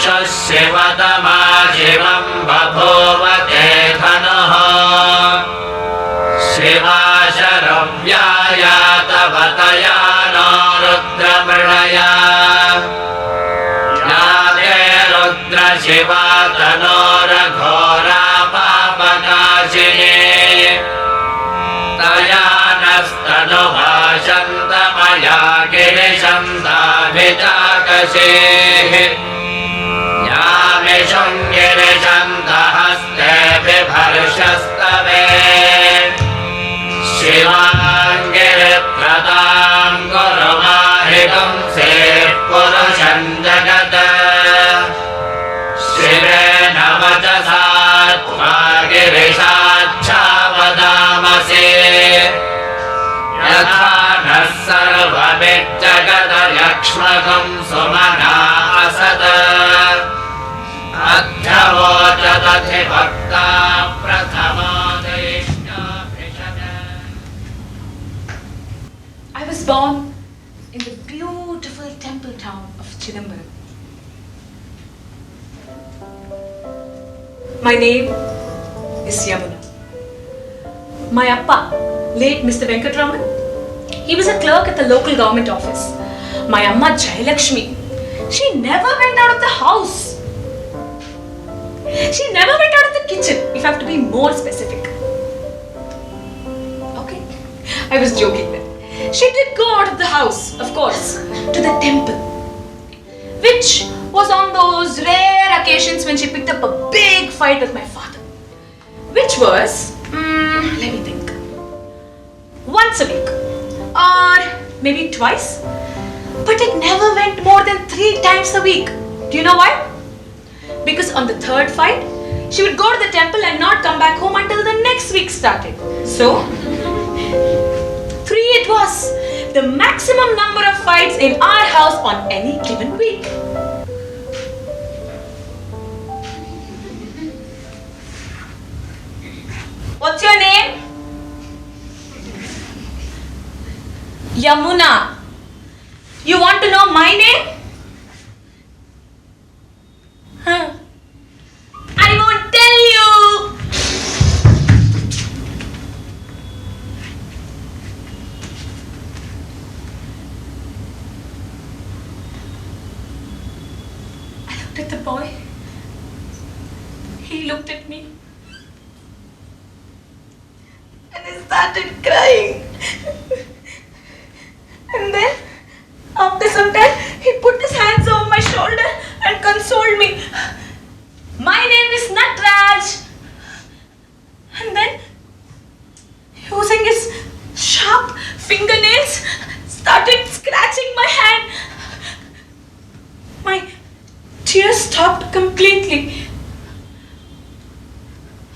शिवतमा शिवं बभूव ते धनुः शिवाशरव्याया तव तया नो रुद्रमृणया या ते रुद्र शिवा तनोरघोरा पापनाशिनी तया नस्तनुभाषन्तमया गिरिशन्ताभिजाकशेः या विशुङ्गिरिशन्तहस्ते बिभर्षस्तवे शिवाङ्गिरिप्रदां गुरुमाहितं से पुरुषं जगत् शिवेन वचसा त्वा गिरिशाच्छावदामसि यथा नः सर्वमिज्जगदयक्ष्मकं Sumana Asad अध्यवोचदधिभक्ता प्रथमादेश्याभिषद. I was born in the beautiful temple town of Chidambaram. My name is Yamuna. My appa, late Mr. Venkatraman, he was a clerk at the local government office. My amma Jayalakshmi, she never went out of the house. She never went out of the kitchen, if I have to be more specific. Okay, I was joking then. She did go out of the house, of course, to the temple, which was on those rare occasions when she picked up a big fight with my father, which was, let me think, once a week or maybe twice, but it never went more than 3 times a week. Do you know why? Because on the third fight, she would go to the temple and not come back home until the next week started. So, 3 it was, the maximum number of fights in our house on any given week. What's your name? Yamuna. You want to know my name? Huh? I won't tell you. I looked at the boy. He looked at me. And I started crying. And then, after some time, he put his hands over my shoulder and consoled me. My name is Natraj. And then, using his sharp fingernails, started scratching my hand. My tears stopped completely.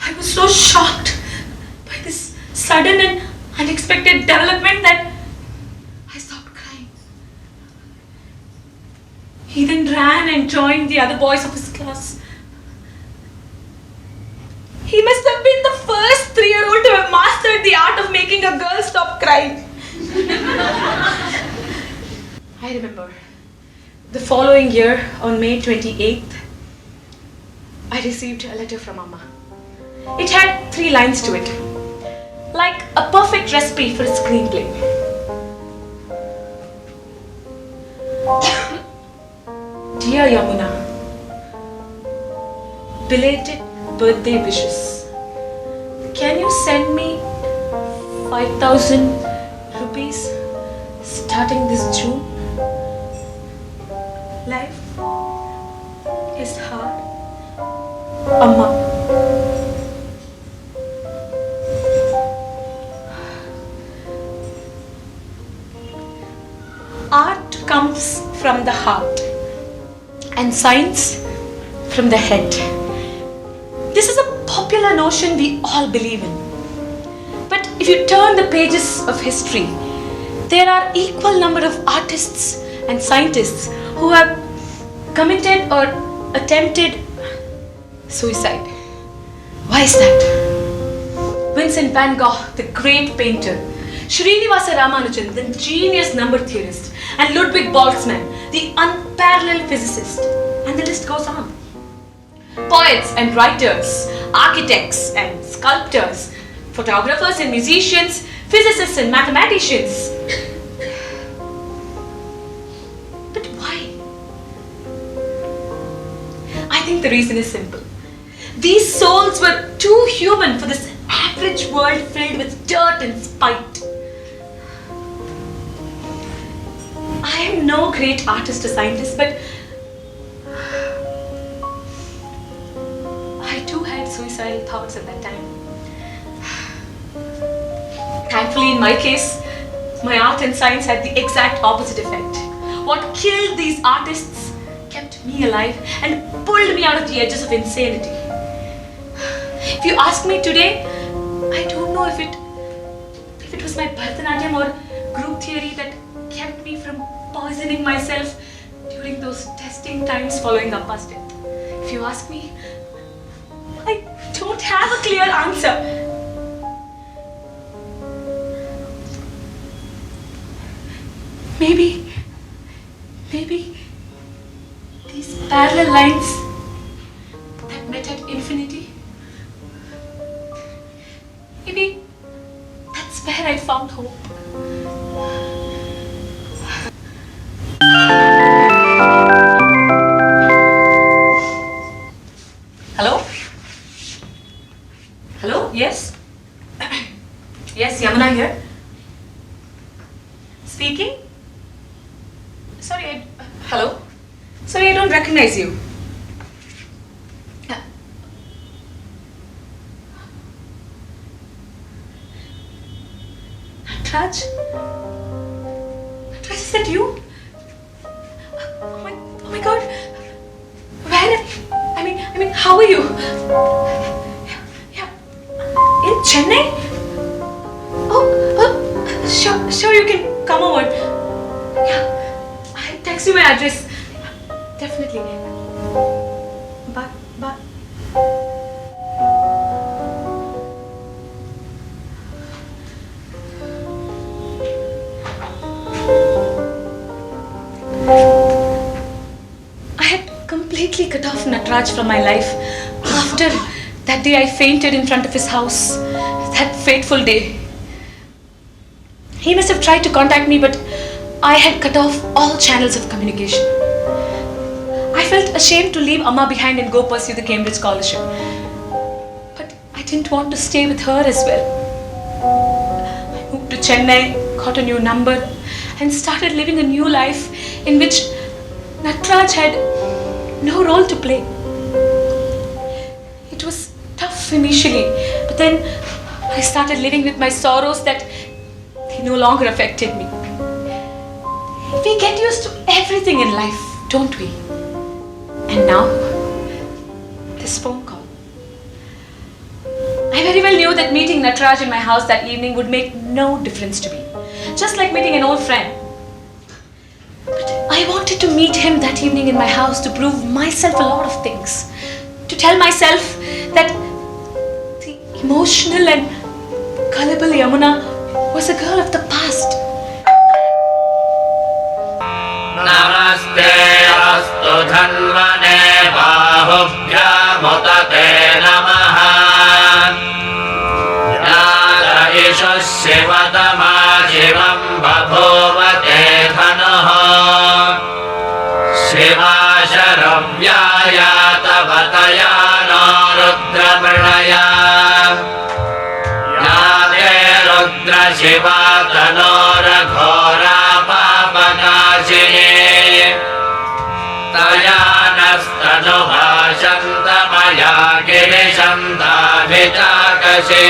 I was so shocked by this sudden and unexpected development that I stopped crying. He then ran and joined the other boys of his class. He must have been the first 3-year-old to have mastered the art of making a girl stop crying. I remember the following year, on May 28th, I received a letter from Amma. It had 3 lines to it, like a perfect recipe for a screenplay. Dear Yamuna, belated birthday wishes. Can you send me 5,000 rupees starting this June? Life is hard. Amma. Art comes from the heart and science from the head. This is a popular notion we all believe in. But if you turn the pages of history, there are equal number of artists and scientists who have committed or attempted suicide. Why is that? Vincent van Gogh, the great painter, Srinivasa Ramanujan, the genius number theorist, and Ludwig Boltzmann, the unparalleled physicist, And the list goes on. Poets and writers, architects and sculptors, photographers and musicians, physicists and mathematicians. But why? I think the reason is simple. These souls were too human for this average world filled with dirt and spite. I am no great artist or scientist, but I too had suicidal thoughts at that time. Thankfully, in my case, my art and science had the exact opposite effect. What killed these artists kept me alive and pulled me out of the edges of insanity. If you ask me today, I don't know if it was my Bharatanatyam or group theory that kept me from poisoning myself during those testing times following Appa's death. If you ask me, I don't have a clear answer. Maybe these parallel lines that met at infinity, maybe that's where I found hope. Hello? Hello? Yes? Yes, Yamuna here. Speaking? Sorry, hello? Sorry, I don't recognize you. Natraj? Natraj, is that you? Oh my God. Where? I mean, how are you? Yeah. In Chennai? Oh, sure, you can come over. Yeah. I'll text you my address. Definitely. But. I had completely cut off Natraj from my life after that day I fainted in front of his house. That fateful day. He must have tried to contact me, but I had cut off all channels of communication. I felt ashamed to leave Amma behind and go pursue the Cambridge scholarship. But I didn't want to stay with her as well. I moved to Chennai, got a new number, and started living a new life in which Natraj had no role to play. It was tough initially, but then I started living with my sorrows that they no longer affected me. We get used to everything in life, don't we? And now, this phone call. I very well knew that meeting Natraj in my house that evening would make no difference to me. Just like meeting an old friend. But I wanted to meet him that evening in my house to prove myself a lot of things. To tell myself that the emotional and gullible Yamuna was a girl of the past. Namaste astu dhanvane bahubhyamutate namaha Yada ishu shivatama jivam babhuvate dhanuha Shiva sharavyaya tavataya no rudramrnaya Yade rudra shiva tanora ghora papakashini Tayanastanu bhashantamaya girishantavitakashi